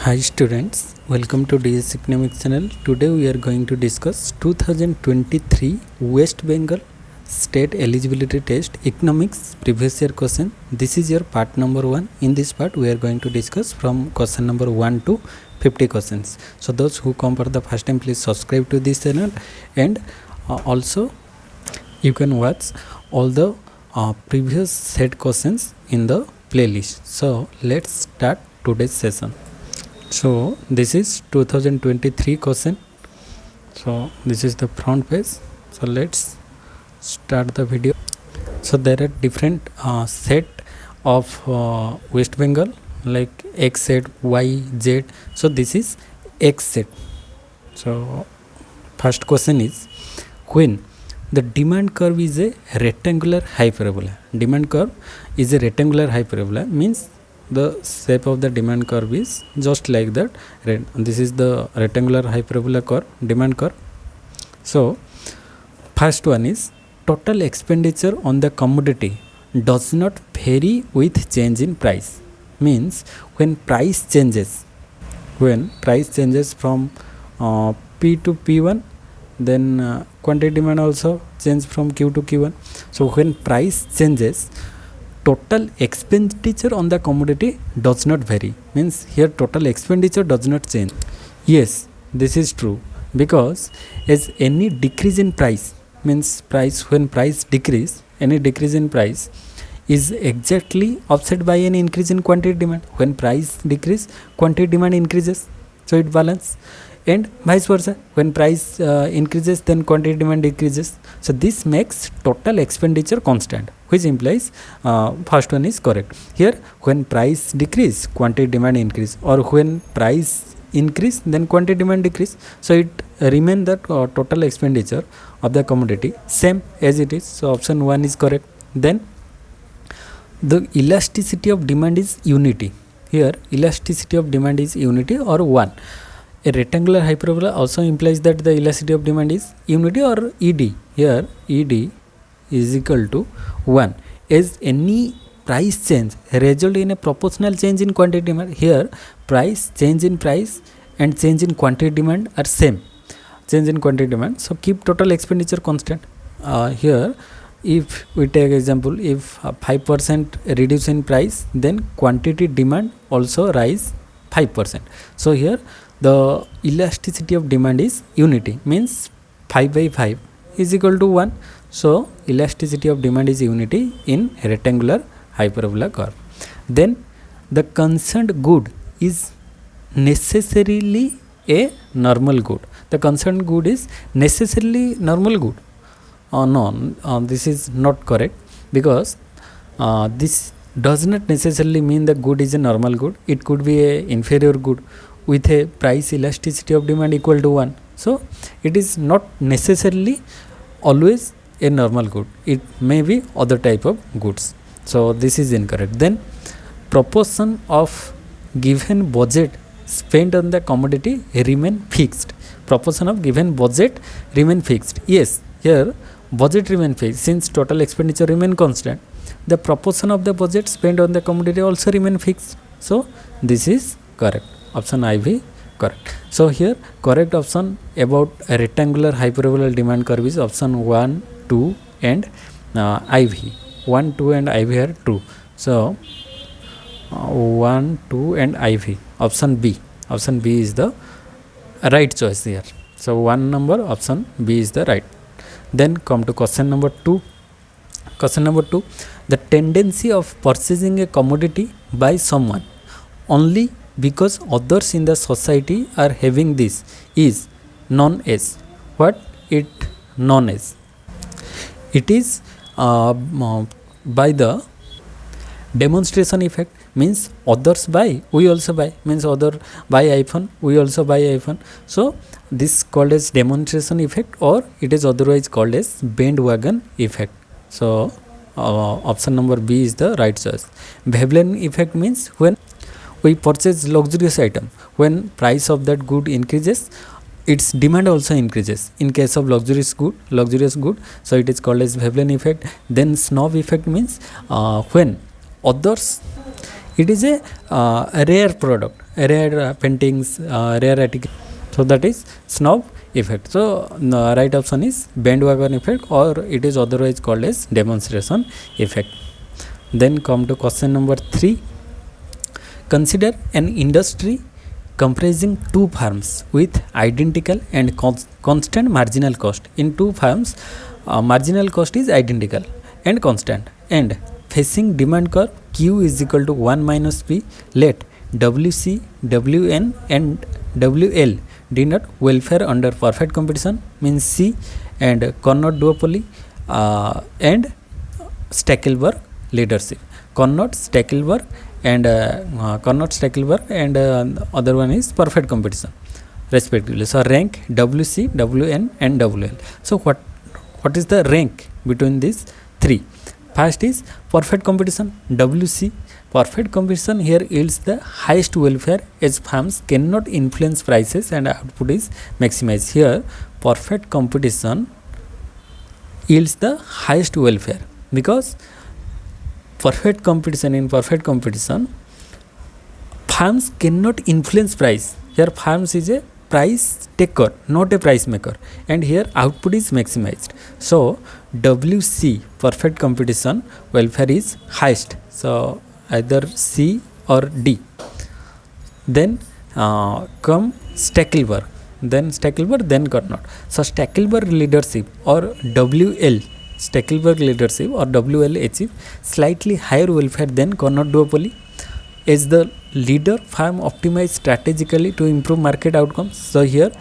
Hi students, welcome to DS Economic channel. Today we are going to discuss 2023 West Bengal State Eligibility Test Economics previous year question. This is your part number 1. In this part we are going to discuss from question number 1 to 50 questions. So those who come for the first time, please subscribe to this channel, and also you can watch all the previous set questions in the playlist. So let's start today's session. So this is 2023 question. So this is the front page. So let's start the video. So there are different set of West Bengal, like X set, Y, Z. So this is X set. So first question is, when the demand curve is a rectangular hyperbola. Demand curve is a rectangular hyperbola means the shape of the demand curve is just like that. This is the rectangular hyperbola curve, demand curve. So first one is, total expenditure on the commodity does not vary with change in price. Means when price changes from P to P1, then quantity demand also change from Q to Q1. So when price changes, total expenditure on the commodity does not vary. Means here total expenditure does not change. Yes, this is true, because as any decrease in price, means when price decrease, any decrease in price is exactly offset by an increase in quantity demand. When price decrease, quantity demand increases, so it balance, and vice versa. When price increases, then quantity demand decreases. So this makes total expenditure constant, which implies first one is correct. Here when price decrease, quantity demand increase, or when price increase, then quantity demand decrease. So it remain that total expenditure of the commodity same as it is. So option 1 is correct. Then the elasticity of demand is unity. Here elasticity of demand is unity or 1. A rectangular hyperbola also implies that the elasticity of demand is unity or ED. Here ED is equal to 1, as any price change result in a proportional change in quantity demand. Here change in price and change in quantity demand are same, change in quantity demand. So keep total expenditure constant. Here if we take example, if 5% reduce in price, then quantity demand also rise 5%. So here the elasticity of demand is unity, means 5 by 5 is equal to 1. So elasticity of demand is unity in rectangular hyperbola curve. Then the concerned good is necessarily a normal good. The concerned good is necessarily normal good. No, this is not correct, because this does not necessarily mean the good is a normal good. It could be a inferior good with a price elasticity of demand equal to 1. So it is not necessarily always a normal good. It may be other type of goods. So this is incorrect. Then proportion of given budget spent on the commodity remain fixed. Proportion of given budget remain fixed. Yes, here budget remain fixed. Since total expenditure remain constant, the proportion of the budget spent on the commodity also remain fixed. So this is correct. Option IV correct. So here correct option about a rectangular hyperbola demand curve is option 1, 2 and IV. 1, 2 and IV are true. So 1, 2 and IV. Option B. Option B is the right choice here. So 1 number, option B is the right. Then come to question number 2. Question number 2. The tendency of purchasing a commodity by someone only because others in the society are having this is known as what? It known as. It is by the demonstration effect, means others buy, we also buy, means other buy iPhone, we also buy iPhone. So this called as demonstration effect, or it is otherwise called as bandwagon effect. So option number B is the right choice. Veblen effect means when we purchase luxurious item, when price of that good increases, its demand also increases in case of luxurious good. So it is called as Veblen effect. Then snob effect means when others It is a rare product, rare paintings, rare article. So that is snob effect. So the right option is bandwagon effect, or it is otherwise called as demonstration effect. Then come to question number 3. Consider an industry comprising two firms with identical and constant marginal cost. In two firms, marginal cost is identical and constant, and facing demand curve Q is equal to 1 minus P. Let WC, WN and WL denote welfare under perfect competition, means C, and Carnot duopoly and Stackelberg leadership. Carnot, Stackelberg and other one is perfect competition respectively. So rank WC, WN and WL. So what is the rank between these three? First is perfect competition, WC. Perfect competition here yields the highest welfare, as firms cannot influence prices and output is maximized. Here perfect competition yields the highest welfare, because perfect competition firms cannot influence price. Here firms is a price taker, not a price maker, and here output is maximized. So WC, perfect competition, welfare is highest, so either C or D. Then come Stackelberg, then Carnot. So Stackelberg leadership or WL, Stackelberg leadership or WL achieve slightly higher welfare than Carnot duopoly, as the leader firm optimize strategically to improve market outcomes. So here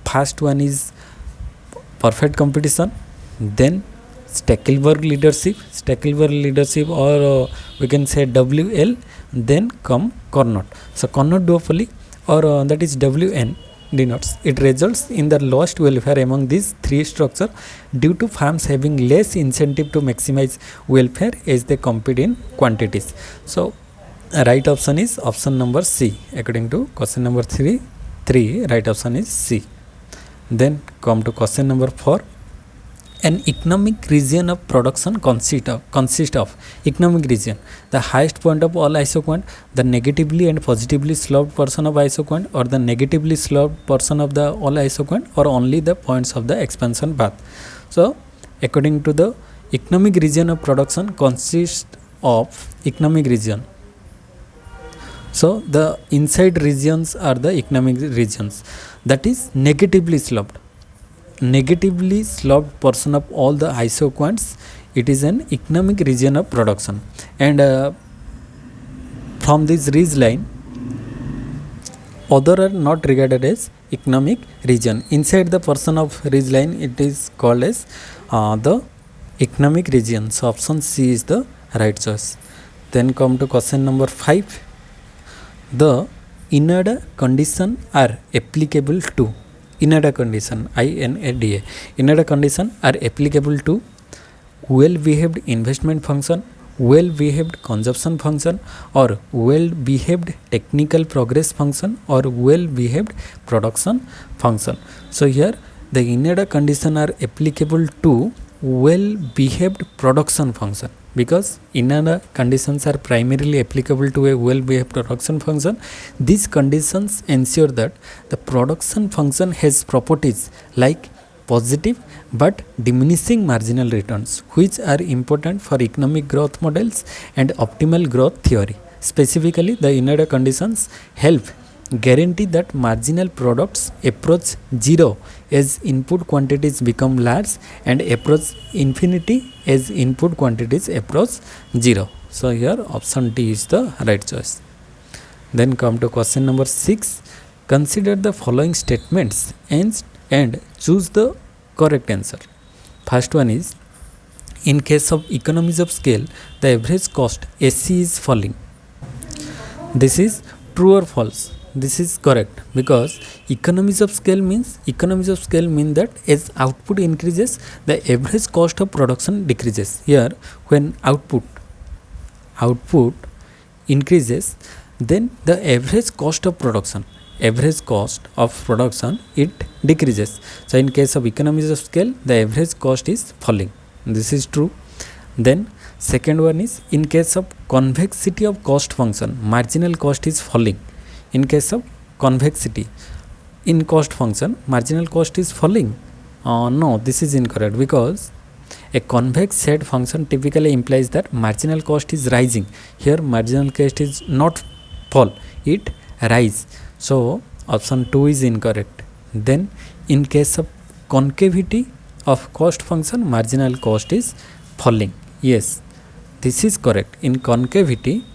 first one is perfect competition, then Stackelberg leadership or we can say WL, then come Carnot. So Carnot duopoly or that is WN denotes it results in the lowest welfare among these three structures due to firms having less incentive to maximize welfare as they compete in quantities. So right option is option number C. According to question number 3, right option is C. Then come to question number 4. An economic region of production consists of economic region, the highest point of all isoquant, the negatively and positively sloped portion of isoquant, or the negatively sloped portion of the all isoquant, or only the points of the expansion path. So according to the economic region of production consists of economic region. So the inside regions are the economic regions, that is negatively sloped portion of all the isoquants. It is an economic region of production, and from this ridge line other are not regarded as economic region. Inside the portion of ridge line it is called as the economic region. So option C is the right choice. Then come to question number 5. The INADA condition are applicable to INADA condition, INADA. INADA condition are applicable to well-behaved investment function, well-behaved consumption function, or well-behaved technical progress function, or well-behaved production function. So here the INADA condition are applicable to well-behaved production function, because INADA conditions are primarily applicable to a well-behaved production function. These conditions ensure that the production function has properties like positive but diminishing marginal returns, which are important for economic growth models and optimal growth theory. Specifically, the INADA conditions help guarantee that marginal products approach zero as input quantities become large and approach infinity as input quantities approach zero. So here option D is the right choice. Then come to question number 6. Consider the following statements and choose the correct answer. First one is, in case of economies of scale, the average cost SC is falling. This is true or false? This is correct, because economies of scale means that as output increases, the average cost of production decreases. Here when output increases, then the average cost of production it decreases. So in case of economies of scale, the average cost is falling. This is true. Then Second one is in case of convexity of cost function, marginal cost is falling. In case of convexity in cost function, marginal cost is falling. No, this is incorrect, because a convex set function typically implies that marginal cost is rising. Here marginal cost is not fall, it rise. So option 2 is incorrect. Then in case of concavity of cost function, marginal cost is falling. Yes, this is correct. In concavity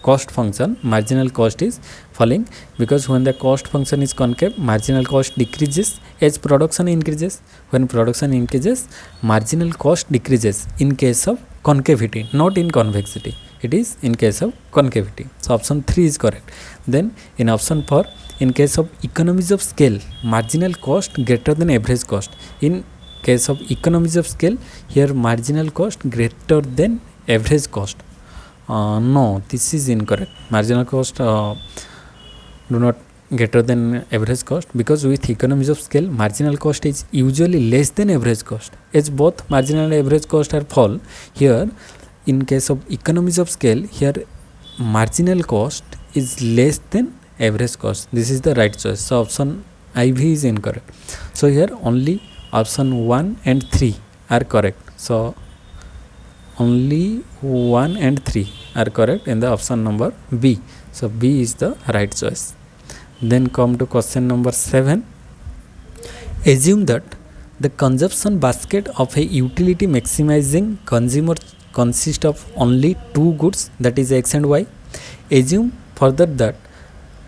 cost function, marginal cost is falling, because when the cost function is concave, marginal cost decreases as production increases. When production increases, marginal cost decreases in case of concavity, not in convexity. It is in case of concavity. So option 3 is correct. Then in option 4, in case of economies of scale, marginal cost greater than average cost. In case of economies of scale, here marginal cost greater than average cost. No, this is incorrect. Marginal cost do not greater than average cost, because with economies of scale, marginal cost is usually less than average cost, as both marginal and average cost are fall. Here in case of economies of scale, here marginal cost is less than average cost. This is the right choice. So option IV is incorrect. So here only option 1 and 3 are correct. So only 1 and 3 are correct in the option number B. So B is the right choice. Then come to question number 7. Assume that the consumption basket of a utility maximizing consumer consists of only two goods, that is X and Y. Assume further that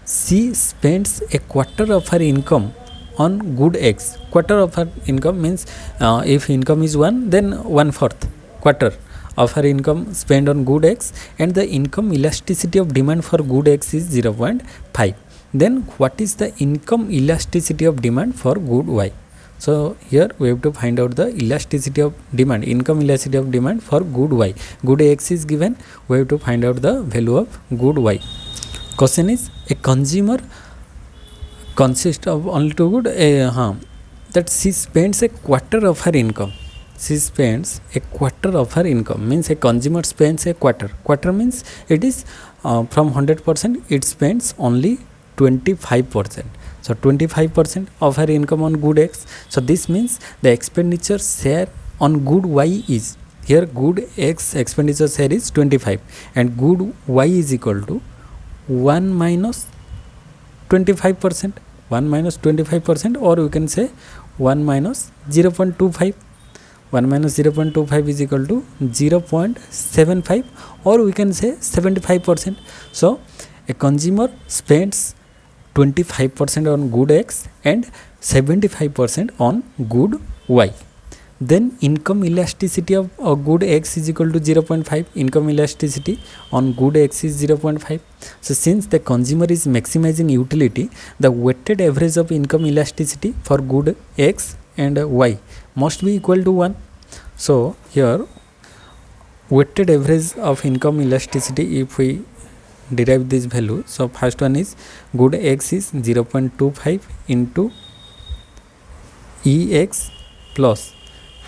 she spends a quarter of her income on good X. Quarter of her income means if income is 1, then 1/4 quarter of her income spent on good X, and the income elasticity of demand for good X is 0.5. Then what is the income elasticity of demand for good Y? So here we have to find out the elasticity of demand, income elasticity of demand for good Y. Good X is given, we have to find out the value of good Y. Question is, a consumer consists of only two good, that she spends a quarter of her income. She spends a quarter of her income, means a consumer spends a quarter. Quarter means it is from 100%, it spends only 25%. So 25% of her income on good X. So this means the expenditure share on good Y is, here good X expenditure share is 25, and good Y is equal to 1 minus 25%. 1 minus 25%, or we can say 1 minus 0.25. 1 minus 0.25 is equal to 0.75, or we can say 75%. So a consumer spends 25% on good X and 75% on good Y. Then income elasticity of good X is equal to 0.5. Income elasticity on good X is 0.5. So since the consumer is maximizing utility, the weighted average of income elasticity for good X and Y must be equal to 1. So here weighted average of income elasticity, if we derive this value, so first one is good X is 0.25 into EX plus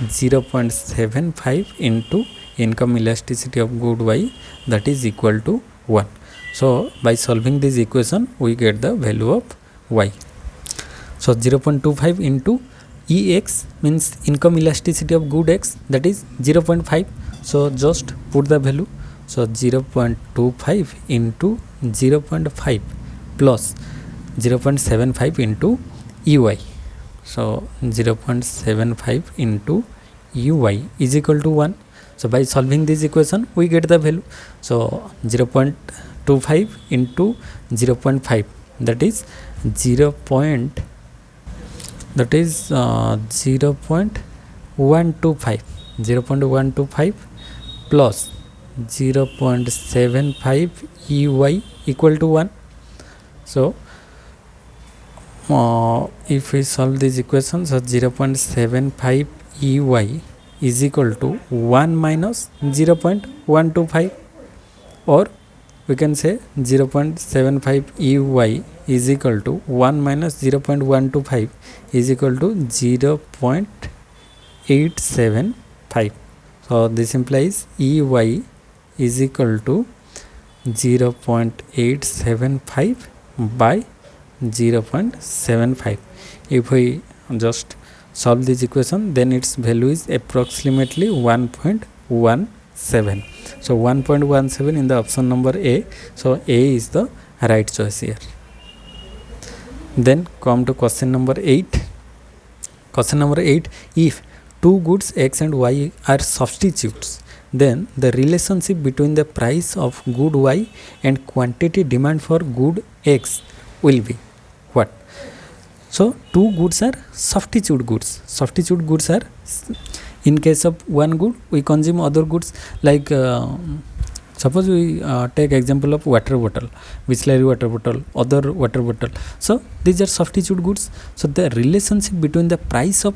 0.75 into income elasticity of good Y, that is equal to 1. So by solving this equation we get the value of Y. So 0.25 into EX means income elasticity of good X, that is 0.5. So just put the value. So 0.25 into 0.5 plus 0.75 into EY. So 0.75 into EY is equal to 1. So by solving this equation we get the value. So 0.25 into 0.5, that is 0.125 0.125 plus 0.75 EY equal to 1. So if we solve this equation, so 0.75 EY is equal to 1 minus 0.125, or we can say 0.75 EY is equal to 1 minus 0.125 is equal to 0.875. So this implies EY is equal to 0.875 by 0.75. If we just solve this equation, then its value is approximately 1.17. So 1.17 in the option number A. So A is the right choice here. Then come to question number 8. Question number 8, if two goods X and Y are substitutes, then the relationship between the price of good Y and quantity demand for good X will be what? So two goods are substitute goods. Substitute goods are, in case of one good we consume other goods, like suppose we take example of water bottle, Bisleri water bottle, other water bottle. So these are substitute goods. So the relationship between the price of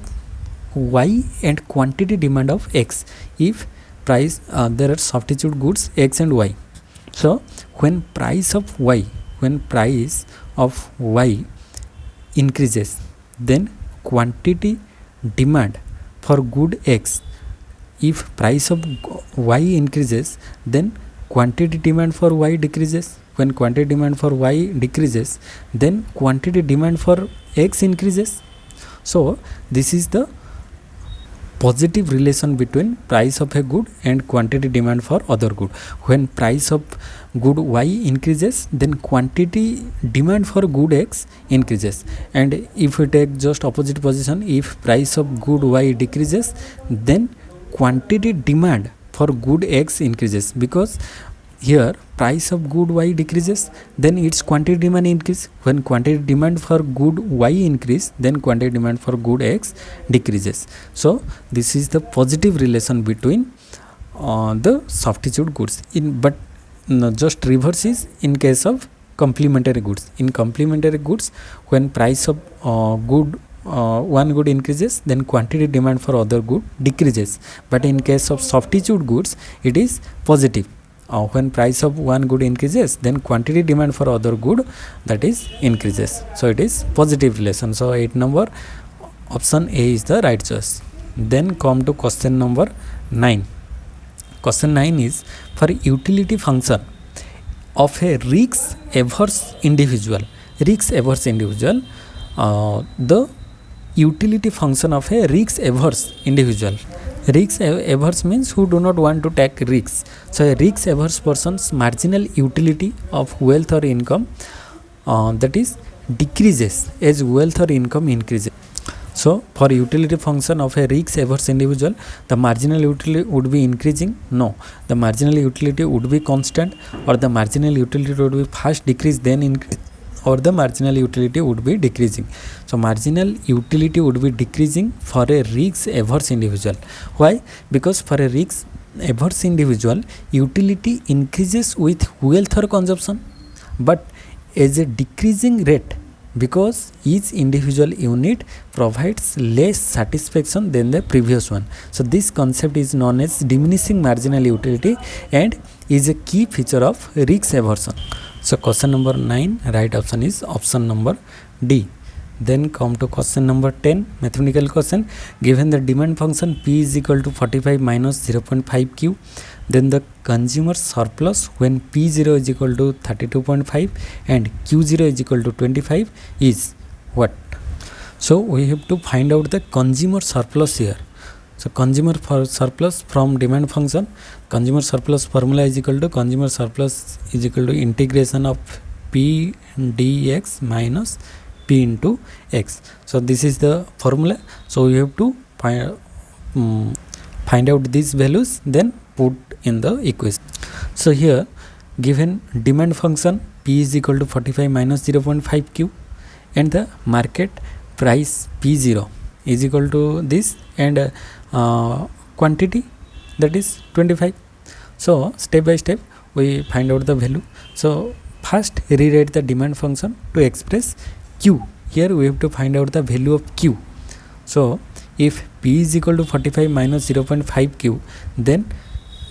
Y and quantity demand of X, if price there are substitute goods X and Y. So when price of Y increases, then quantity demand for good X. If price of Y increases, then quantity demand for Y decreases. When quantity demand for Y decreases, then quantity demand for X increases. So this is the positive relation between price of a good and quantity demand for other good. When price of good Y increases, then quantity demand for good X increases. And if we take just opposite position, if price of good Y decreases, then quantity demand for good X increases, because here price of good Y decreases, then its quantity demand increase. When quantity demand for good Y increase, then quantity demand for good X decreases. So this is the positive relation between the substitute goods. But just reverse is in case of complementary goods. In complementary goods, when price of one good increases, then quantity demand for other good decreases. But in case of substitute goods, it is positive. When price of one good increases, then quantity demand for other good, that is, increases. So it is positive relation. So 8 number option A is the right choice. Then come to question number 9. Question 9 is, for utility function of a risk averse individual, the utility function of a risk averse individual. Risk averse means who do not want to take risks. So a risk averse person's marginal utility of wealth or income, that is, decreases as wealth or income increases. So for utility function of a risk averse individual, the marginal utility would be increasing? No, the marginal utility would be constant, or the marginal utility would be first decrease then increase, or the marginal utility would be decreasing. So marginal utility would be decreasing for a risk averse individual. Why? Because for a risk averse individual, utility increases with wealth or consumption, but as a decreasing rate, because each individual unit provides less satisfaction than the previous one. So this concept is known as diminishing marginal utility and is a key feature of risk aversion. So question number 9, right option is option number D. Then come to question number 10, mathematical question. Given the demand function P is equal to 45 minus 0.5 Q, then the consumer surplus when P0 is equal to 32.5 and Q0 is equal to 25 is what? So we have to find out the consumer surplus here. So consumer surplus from demand function, consumer surplus formula is equal to integration of P dx minus P into X. So this is the formula. So we have to find out these values, then put in the equation. So here given demand function P is equal to 45 minus 0.5 Q and the market price P0 is equal to this, and quantity, that is 25. So step by step we find out the value. So first rewrite the demand function to express Q. Here we have to find out the value of Q. So if P is equal to 45 minus 0.5 Q, then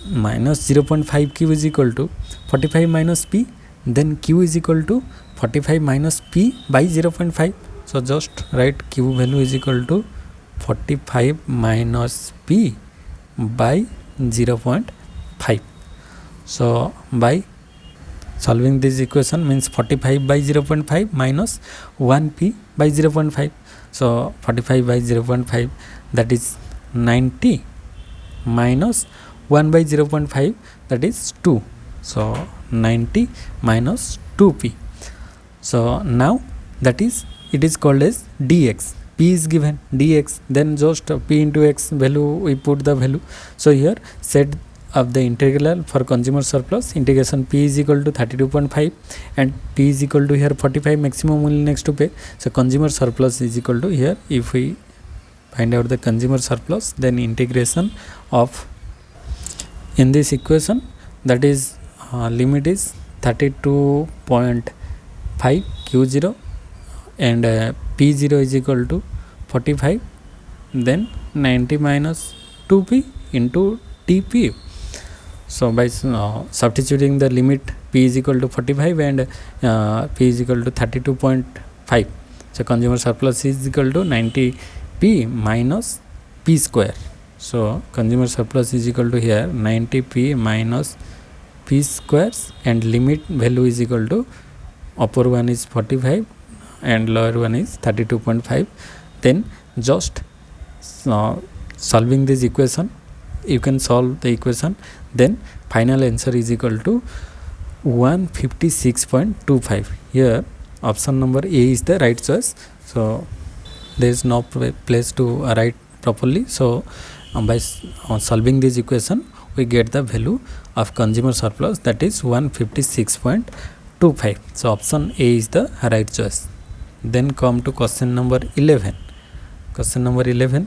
minus 0.5 Q is equal to 45 minus P, then Q is equal to 45 minus P by 0.5. So just write Q value is equal to 45 minus P by 0.5. So by solving this equation means 45 by 0.5 minus 1p by 0.5. So 45 by 0.5, that is 90, minus 1 by 0.5, that is 2. So 90 minus 2p. So now that is, it is called as dx. P is given, dx, then just p into x value we put the value. So here set of the integral for consumer surplus, integration p is equal to 32.5 and p is equal to here 45, maximum will next to pay. So consumer surplus is equal to here, if we find out the consumer surplus, then integration of, in this equation, that is limit is 32.5 q0 and p0 is equal to 45, then 90 minus 2p into tp. So by substituting the limit p is equal to 45 and p is equal to 32.5, so consumer surplus is equal to 90p minus p square. So consumer surplus is equal to here 90p minus p squares, and limit value is equal to, upper one is 45 and lower one is 32.5. Then just solving this equation, you can solve the equation, then final answer is equal to 156.25. Here option number A is the right choice. So there is no place to write properly. So by solving this equation, we get the value of consumer surplus, that is 156.25. So option A is the right choice. Then come to question number 11. Question number 11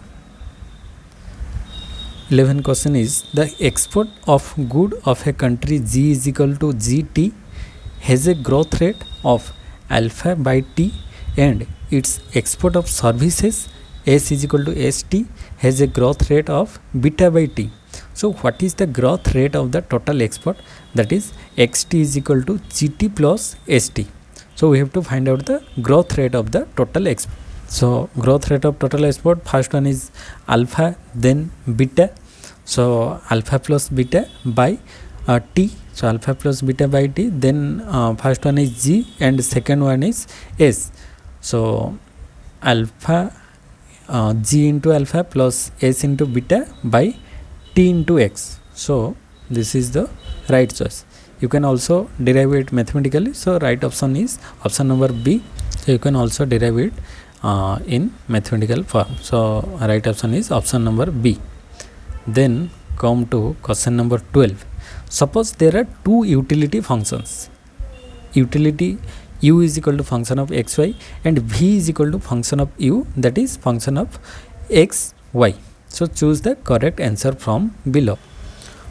question is, the export of good of a country G is equal to GT has a growth rate of alpha by T, and its export of services S is equal to ST has a growth rate of beta by T. So what is the growth rate of the total export? That is XT is equal to GT plus ST. So we have to find out the growth rate of the total export. So growth rate of total export, first one is alpha, then beta. So alpha plus beta by T. So alpha plus beta by T. Then first one is G and second one is S. So alpha G into alpha plus S into beta by T into X. So this is the right choice. You can also derive it mathematically. So right option is option number B. So you can also derive it in mathematical form. So right option is option number B. Then come to question number 12. Suppose there are two utility functions. Utility u is equal to function of xy and v is equal to function of u, that is function of xy. So choose the correct answer from below.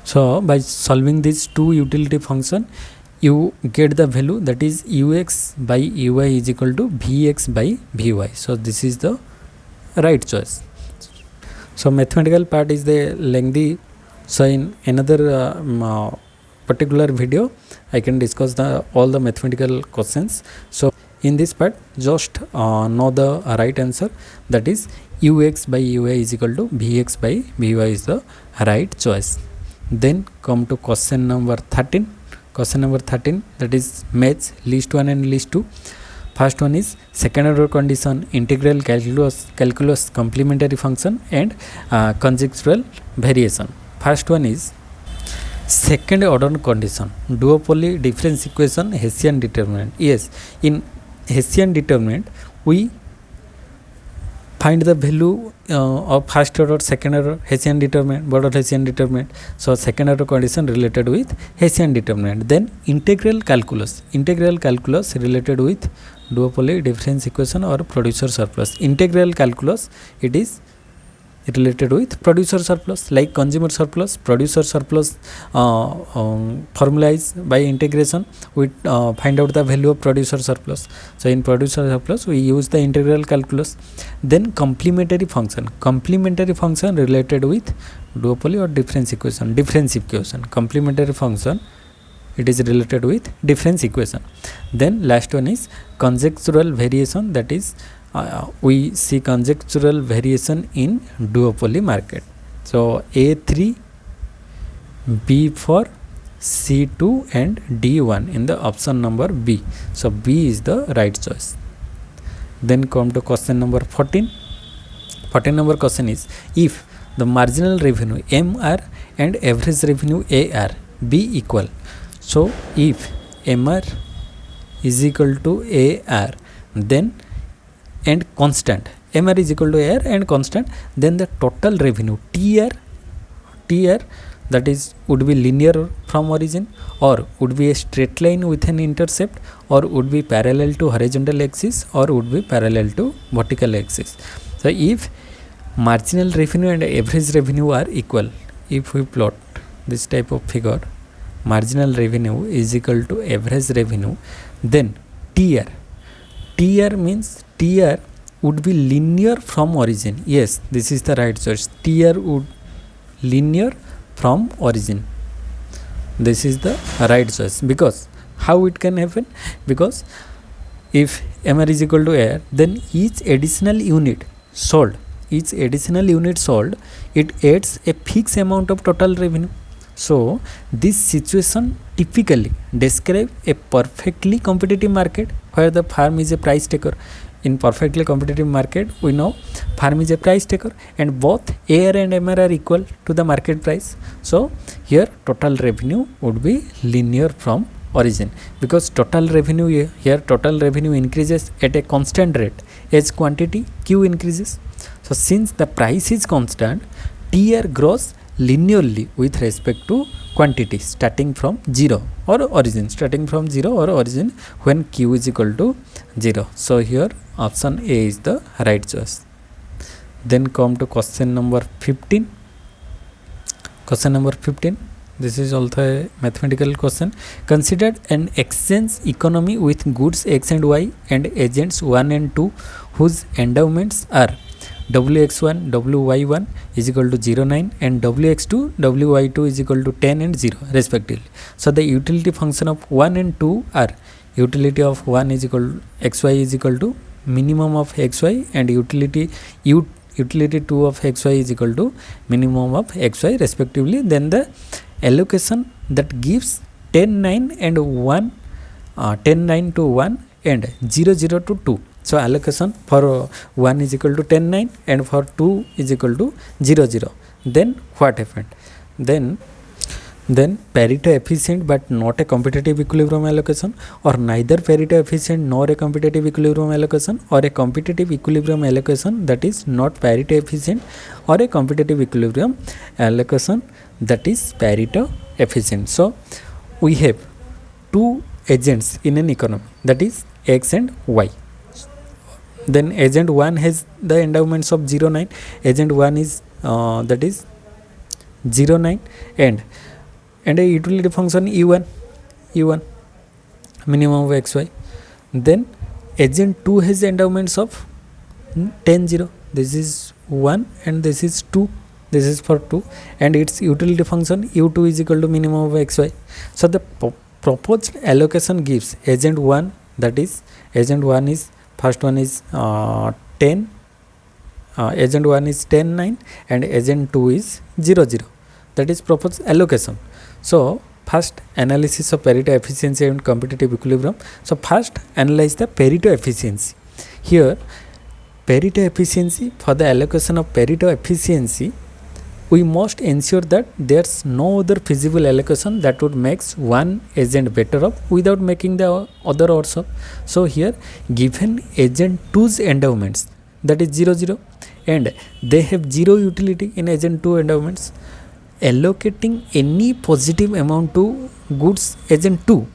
So by solving these two utility function, you get the value, that is ux by uy is equal to vx by vy. So this is the right choice. So mathematical part is the lengthy. So in another particular video, I can discuss all the mathematical questions. So in this part, just know the right answer, that is ux by uy is equal to vx by vy is the right choice. Then come to question number 13. Question number 13, that is match list 1 and list 2. First one is second order condition, integral calculus complementary function and conjectural variation. First one is second order condition, duopoly difference equation, Hessian determinant. Yes, in Hessian determinant we find the value of first order, second order, Hessian determinant, border Hessian determinant. So second order condition related with Hessian determinant. Then integral calculus related with duopoly difference equation or producer surplus. Integral calculus, it is related with producer surplus, like consumer surplus, producer surplus formula is by integration we find out the value of producer surplus. So in producer surplus we use the integral calculus. Then complementary function related with duopoly or difference equation, complementary function, it is related with difference equation. Then last one is conjectural variation, that is we see conjectural variation in duopoly market. So A3 B for C2 and D1 in the option number B. So B is the right choice. Then come to question number 14. 14 number question is, if the marginal revenue MR and average revenue AR be equal. So if MR is equal to AR, then and constant, MR is equal to AR and constant, then the total revenue TR that is would be linear from origin, or would be a straight line with an intercept, or would be parallel to horizontal axis, or would be parallel to vertical axis. So if marginal revenue and average revenue are equal, if we plot this type of figure, marginal revenue is equal to average revenue, then TR means TR would be linear from origin. Yes, this is the right choice. TR would linear from origin. This is the right choice. Because how it can happen? Because if MR is equal to AR, then each additional unit sold, it adds a fixed amount of total revenue. So this situation typically describe a perfectly competitive market where the firm is a price taker. In perfectly competitive market, we know firm is a price taker and both AR and MR are equal to the market price. So here total revenue would be linear from origin, because total revenue here increases at a constant rate as quantity Q increases. So since the price is constant, TR grows linearly with respect to quantity starting from 0 or origin, when Q is equal to 0. So here option A is the right choice. Then come to question number 15. This is also a mathematical question. Consider an exchange economy with goods X and Y and agents 1 and 2 whose endowments are Wx1 Wy1 is equal to 0.9 and Wx2 Wy2 is equal to 10 and 0 respectively. So the utility function of 1 and 2 are, utility of 1 is equal to xy is equal to minimum of xy, and utility 2 of xy is equal to minimum of xy respectively. Then the allocation that gives 10 9 and 1 10 9 to 1 and 0 0 to 2. So allocation for 1 is equal to 10 9 and for 2 is equal to 0 0. Then what happened? Then Pareto efficient but not a competitive equilibrium allocation, or neither Pareto efficient nor a competitive equilibrium allocation, or a competitive equilibrium allocation that is not Pareto efficient, or a competitive equilibrium allocation that is Pareto efficient. So we have two agents in an economy, that is X and Y. Then agent 1 has the endowments of 0.9, agent 1 is that is 0.9 and a utility function E1 minimum of xy. Then agent 2 has endowments of 10 0. This is 1 and this is 2. This is for 2, and its utility function U2 is equal to minimum of xy. So the proposed allocation gives agent 1, that is agent 1 is first one is 10, agent 1 is 10 9 and agent 2 is 0 0. That is proposed allocation. So first analysis of Pareto efficiency and competitive equilibrium. So first analyze the Pareto efficiency. Here Pareto efficiency, for the allocation of Pareto efficiency, we must ensure that there's no other feasible allocation that would make one agent better off without making the other worse off. So here given agent 2's endowments, that is 0 0, and they have 0 utility in agent 2 endowments, allocating any positive amount to goods agent 2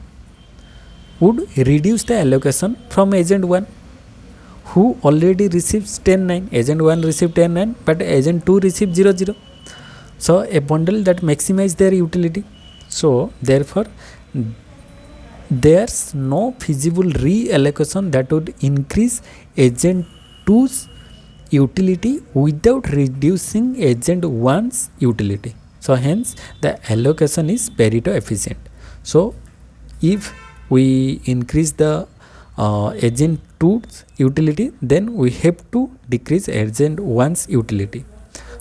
would reduce the allocation from agent 1, who already receives 10 9. Agent 1 received 10 9 but agent 2 received 0 0. So a bundle that maximize their utility. So therefore there's no feasible reallocation that would increase agent 2's utility without reducing agent 1's utility. So hence the allocation is Pareto efficient. So if we increase the agent 2's utility, then we have to decrease agent 1's utility.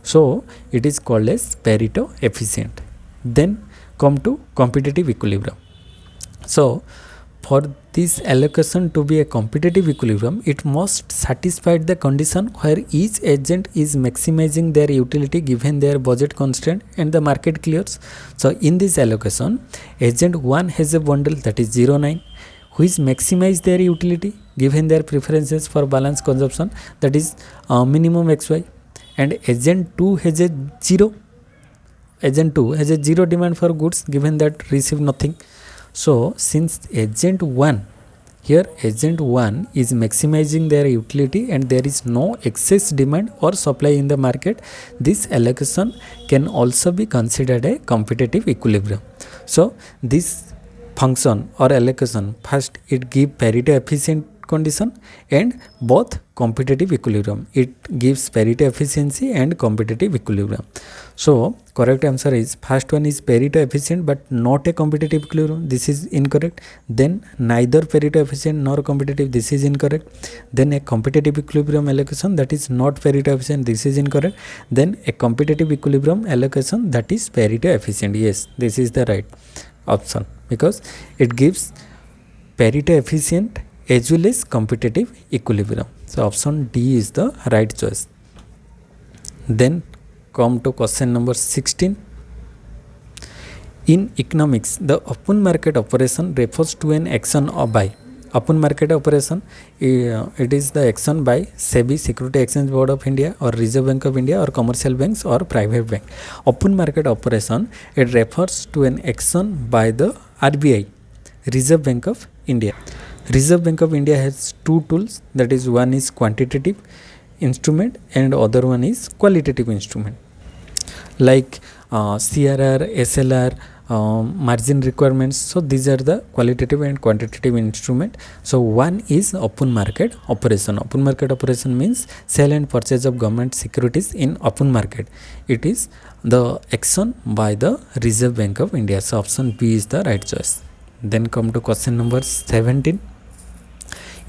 So it is called as Pareto efficient. then come to competitive equilibrium. So for this allocation to be a competitive equilibrium, it must satisfy the condition where each agent is maximizing their utility given their budget constraint and the market clears. So in this allocation, agent 1 has a bundle that is 0,9, which maximize their utility given their preferences for balanced consumption, that is minimum XY, and agent 2 has a 0. Agent 2 has a 0 demand for goods given that receive nothing. So since agent 1 here, agent 1 is maximizing their utility and there is no excess demand or supply in the market, this allocation can also be considered a competitive equilibrium. So this function or allocation, first it give parity efficient condition and both competitive equilibrium. It gives parity efficiency and competitive equilibrium. So correct answer is first one is parity efficient but not a competitive equilibrium. This is incorrect. Then neither parity efficient nor competitive. This is incorrect. Then a competitive equilibrium allocation that is not parity efficient. This is incorrect. Then a competitive equilibrium allocation that is parity efficient. Yes, this is the right option because it gives parity efficient as well as competitive equilibrium. So option D is the right choice. Then come to question number 16. In economics, the open market operation refers to an action of by. Open market operation, it is the action by SEBI, Security Exchange Board of India, or Reserve Bank of India, or commercial banks or private bank. Open market operation, it refers to an action by the RBI, Reserve Bank of India. Reserve Bank of India has two tools, that is one is quantitative instrument and other one is qualitative instrument like CRR, SLR, margin requirements. So these are the qualitative and quantitative instrument. So one is open market operation. Open market operation means sale and purchase of government securities in open market. It is the action by the Reserve Bank of India. So option B is the right choice. Then come to question number 17.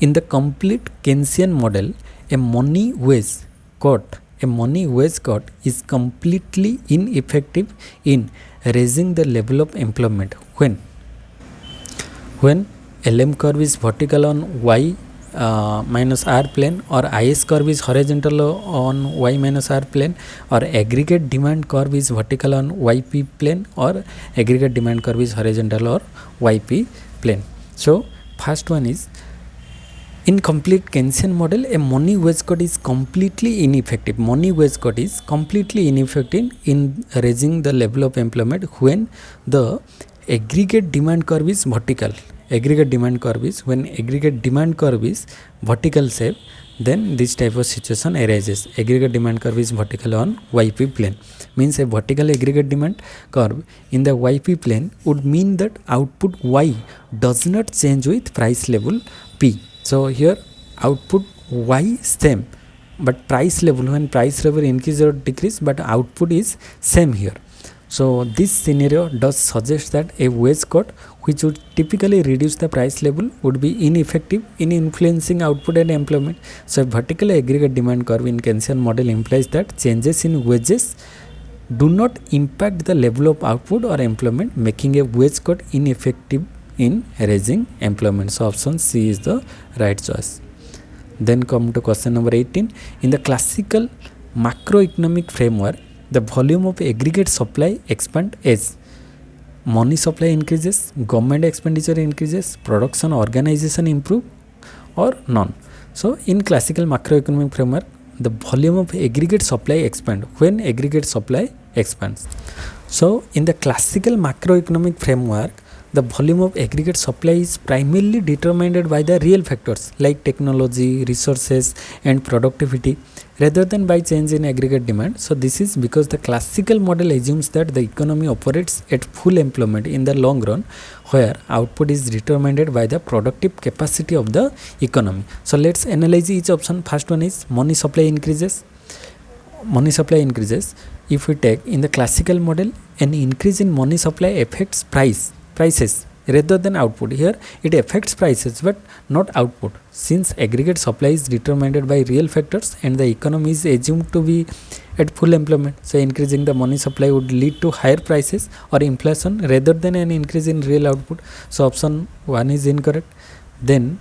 In the complete Keynesian model, a money wage cut is completely ineffective in raising the level of employment when LM curve is vertical on Y minus R plane, or IS curve is horizontal on Y minus R plane, or aggregate demand curve is vertical on YP plane, or aggregate demand curve is horizontal or YP plane. So first one is, in complete Keynesian model, a money wage cut is completely ineffective. Money wage cut is completely ineffective in raising the level of employment when the aggregate demand curve is vertical. Aggregate demand curve is, when aggregate demand curve is vertical shape, then this type of situation arises. Aggregate demand curve is vertical on YP plane. Means a vertical aggregate demand curve in the YP plane would mean that output Y does not change with price level P. So here output Y same, but price level, when price level increase or decrease, but output is same here. So this scenario does suggest that a wage cut which would typically reduce the price level would be ineffective in influencing output and employment. So a vertical aggregate demand curve in Keynesian model implies that changes in wages do not impact the level of output or employment, making a wage cut ineffective in raising employment. So option C is the right choice. Then come to question number 18. In the classical macroeconomic framework, the volume of aggregate supply expand as money supply increases, government expenditure increases, production organization improve, or none. So in classical macroeconomic framework, the volume of aggregate supply expand when aggregate supply expands. So in the classical macroeconomic framework, the volume of aggregate supply is primarily determined by the real factors like technology, resources, and productivity, rather than by change in aggregate demand. So this is because the classical model assumes that the economy operates at full employment in the long run, where output is determined by the productive capacity of the economy. So let's analyze each option. First one is money supply increases. Money supply increases. If we take in the classical model, an increase in money supply affects prices rather than output. Here it affects prices but not output, since aggregate supply is determined by real factors and the economy is assumed to be at full employment. So increasing the money supply would lead to higher prices or inflation rather than an increase in real output. So option 1 is incorrect. Then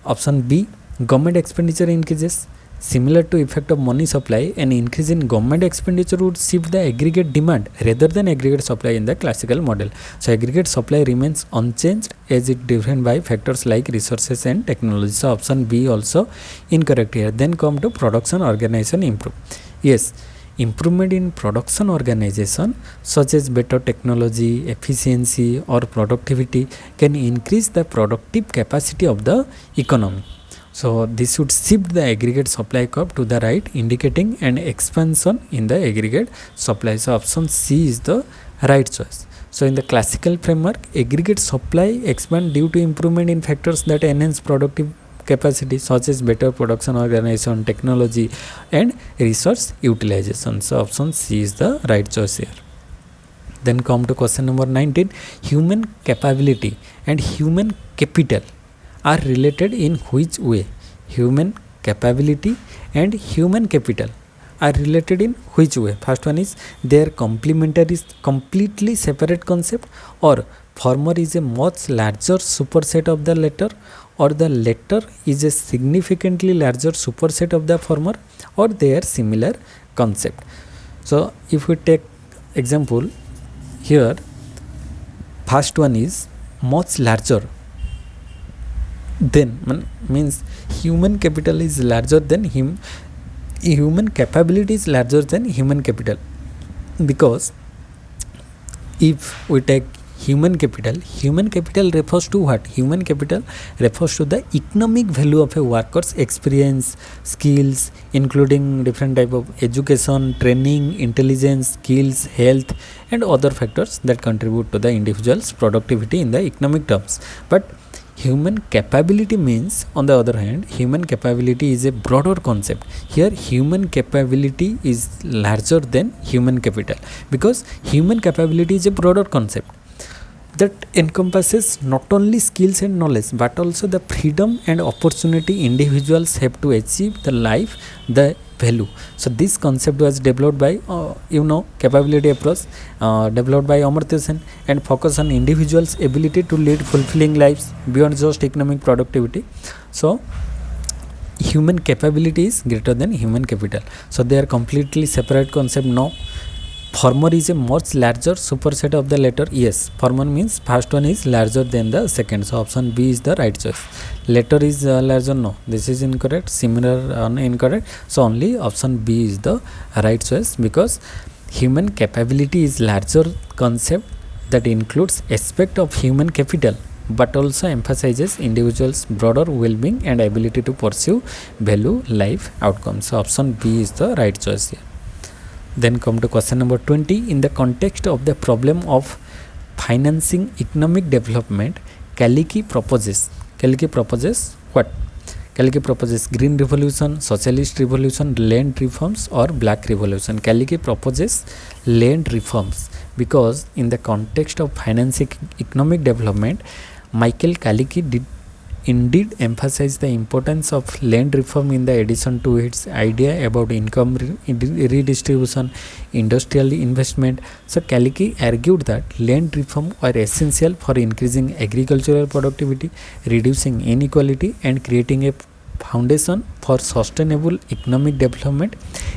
option B, government expenditure increases. Similar to effect of money supply, an increase in government expenditure would shift the aggregate demand rather than aggregate supply in the classical model. So aggregate supply remains unchanged as it driven by factors like resources and technology. So option B also incorrect here. Then come to production organization improve. Yes, improvement in production organization such as better technology, efficiency or productivity can increase the productive capacity of the economy. So this should shift the aggregate supply curve to the right, indicating an expansion in the aggregate supply. So option C is the right choice. So in the classical framework, aggregate supply expand due to improvement in factors that enhance productive capacity such as better production organization, technology and resource utilization. So option C is the right choice here. Then come to question number 19. Human capability and human capital are related in which way? Human capability and human capital are related in which way? First one is they are complementary, completely separate concept, or former is a much larger superset of the latter, or the latter is a significantly larger superset of the former, or they are similar concept. So if we take example here, first one is much larger, then means human capital is larger than human capability is larger than human capital, because if we take human capital refers to what? Human capital refers to the economic value of a worker's experience, skills, including different type of education, training, intelligence, skills, health and other factors that contribute to the individual's productivity in the economic terms. But human capability means, on the other hand, human capability is a broader concept. Here human capability is larger than human capital, because human capability is a broader concept that encompasses not only skills and knowledge but also the freedom and opportunity individuals have to achieve the life, the value. So this concept was developed by capability approach developed by Amartya Sen and focus on individuals' ability to lead fulfilling lives beyond just economic productivity. So human capability is greater than human capital. So they are completely separate concept. No, former is a much larger superset of the latter. Yes, former means first one is larger than the second. So option B is the right choice. Latter is larger. No, this is incorrect. Similar incorrect. So only option B is the right choice, because human capability is larger concept that includes aspect of human capital but also emphasizes individuals' broader well-being and ability to pursue value life outcomes. So option B is the right choice here. Then come to question number 20. In the context of the problem of financing economic development, Kaliki proposes what? Kaliki proposes green revolution, socialist revolution, land reforms or black revolution. Kaliki proposes land reforms, because in the context of financing economic development, Michael Kaliki did indeed emphasize the importance of land reform in the addition to its idea about income redistribution, industrial investment. So Kaliki argued that land reform are essential for increasing agricultural productivity, reducing inequality and creating a foundation for sustainable economic development,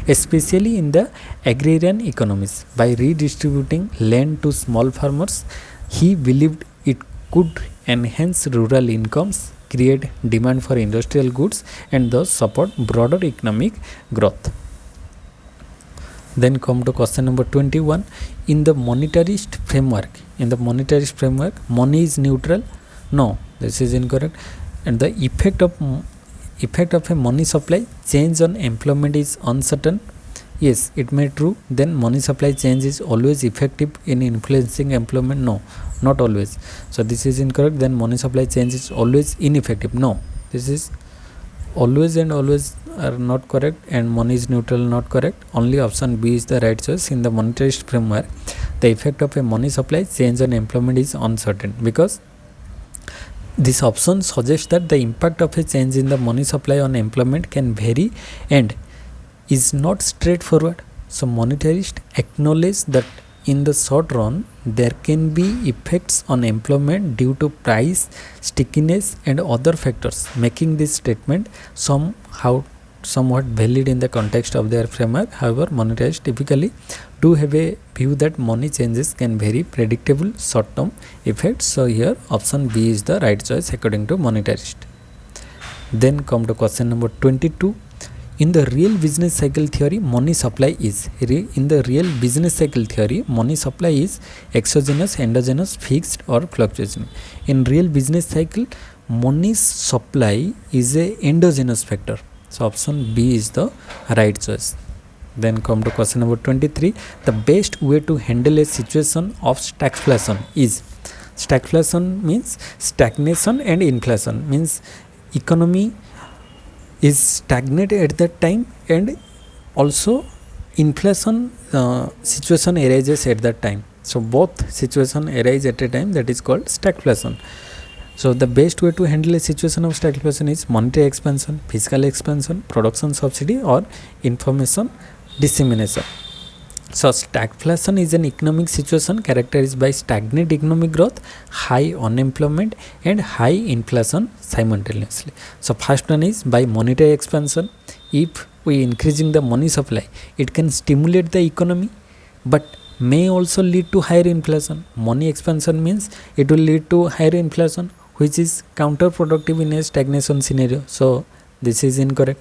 especially in the agrarian economies. By redistributing land to small farmers, he believed it could enhance rural incomes, create demand for industrial goods and thus support broader economic growth. Then come to question number 21. In the monetarist framework, money is neutral. No, this is incorrect. And the effect of a money supply change on employment is uncertain. Yes, it may true. Then money supply change is always effective in influencing employment. No, not always. So this is incorrect. Then money supply change is always ineffective. No, this is always and always are not correct, and money is neutral not correct. Only option B is the right choice. In the monetarist framework, the effect of a money supply change on employment is uncertain, because this option suggests that the impact of a change in the money supply on employment can vary and is not straightforward. So monetarists acknowledge that in the short run there can be effects on employment due to price, stickiness and other factors, making this statement somewhat valid in the context of their framework. However, monetarists typically do have a view that money changes can vary predictable short-term effects. So here option B is the right choice according to monetarist. Then come to question number 22. In the real business cycle theory, money supply is exogenous, endogenous, fixed or fluctuating. In real business cycle, money supply is a endogenous factor. So option B is the right choice. Then come to question number 23. The best way to handle a situation of stagflation is. Stagflation means stagnation, and inflation means economy is stagnant at that time, and also inflation situation arises at that time. So both situation arise at a time, that is called stagflation. So the best way to handle a situation of stagflation is monetary expansion, fiscal expansion, production subsidy or information dissemination. So stagflation is an economic situation characterized by stagnant economic growth, high unemployment and high inflation simultaneously. So first one is by monetary expansion. If we increasing the money supply, it can stimulate the economy but may also lead to higher inflation. Money expansion means it will lead to higher inflation, which is counterproductive in a stagnation scenario. So this is incorrect.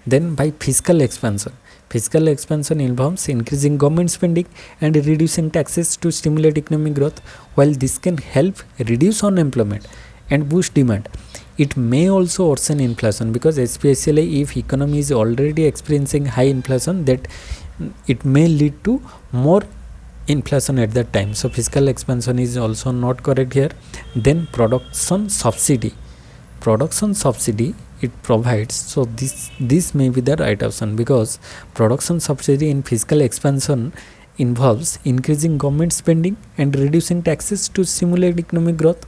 Then by fiscal expansion. Fiscal expansion involves increasing government spending and reducing taxes to stimulate economic growth. While this can help reduce unemployment and boost demand, it may also worsen inflation, because especially if economy is already experiencing high inflation, that it may lead to more inflation at that time. So fiscal expansion is also not correct here. Then production subsidy. Production subsidy it provides, so this may be the right option, because production subsidy in fiscal expansion involves increasing government spending and reducing taxes to stimulate economic growth.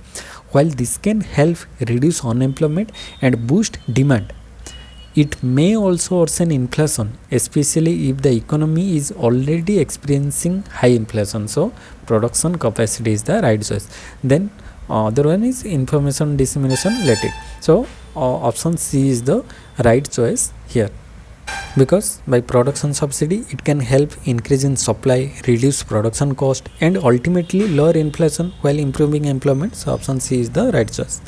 While this can help reduce unemployment and boost demand, it may also worsen inflation, especially if the economy is already experiencing high inflation. So production capacity is the right choice. Then other one is information dissemination related. So option C is the right choice here, because by production subsidy it can help increase in supply, reduce production cost and ultimately lower inflation while improving employment. So option C is the right choice.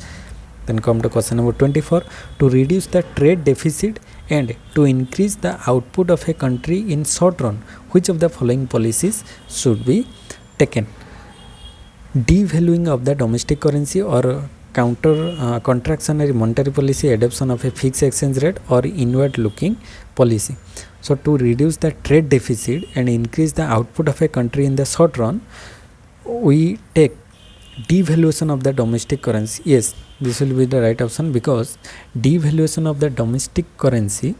Then come to question number 24. To reduce the trade deficit and to increase the output of a country in short run, which of the following policies should be taken? Devaluing of the domestic currency or contractionary monetary policy, adoption of a fixed exchange rate or inward looking policy. So to reduce the trade deficit and increase the output of a country in the short run, we take devaluation of the domestic currency. Yes, this will be the right option, because devaluation of the domestic currency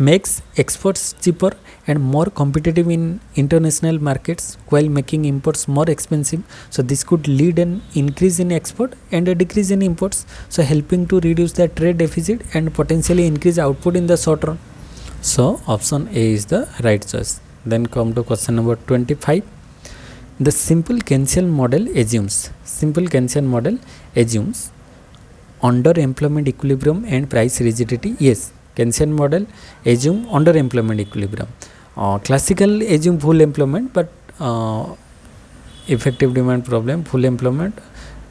makes exports cheaper and more competitive in international markets while making imports more expensive. So this could lead an increase in export and a decrease in imports, so helping to reduce the trade deficit and potentially increase output in the short run. So option A is the right choice. Then come to question number 25. The simple Keynesian model assumes underemployment equilibrium and price rigidity. Yes, Keynesian model assume underemployment equilibrium. Classical assume full employment, but effective demand problem, full employment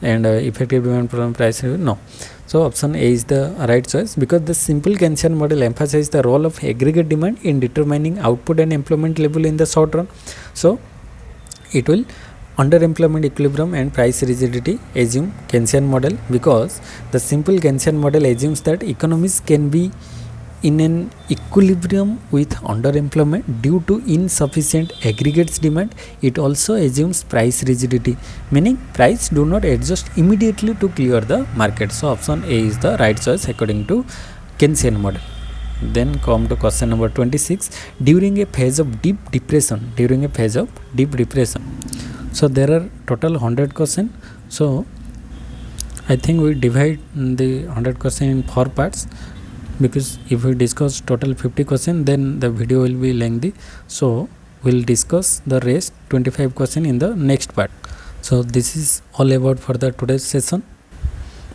and effective demand problem, price review, no. So option A is the right choice, because the simple Keynesian model emphasizes the role of aggregate demand in determining output and employment level in the short run. So it will underemployment equilibrium and price rigidity assume Keynesian model, because the simple Keynesian model assumes that economies can be in an equilibrium with underemployment due to insufficient aggregates demand. It also assumes price rigidity, meaning price do not adjust immediately to clear the market. So option A is the right choice according to Keynesian model. then come to question number 26. During a phase of deep depression, so there are total 100 question. So I think we divide the 100 question in 4 parts, because if we discuss total 50 question, then the video will be lengthy. So we'll discuss the rest 25 question in the next part. So this is all about for the today's session.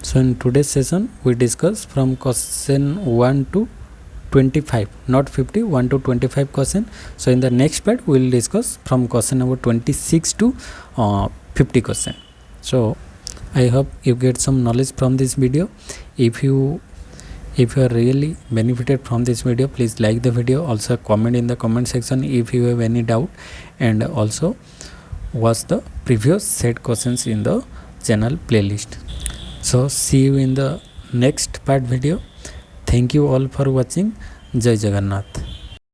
So in today's session we discuss from question 1 to 25, not 50, 1 to 25 question. So in the next part we will discuss from question number 26 to 50 question. So I hope you get some knowledge from this video. If you are really benefited from this video, please like the video, also comment in the comment section if you have any doubt, and also watch the previous set questions in the channel playlist. So see you in the next part video. Thank you all for watching. Jai Jagannath.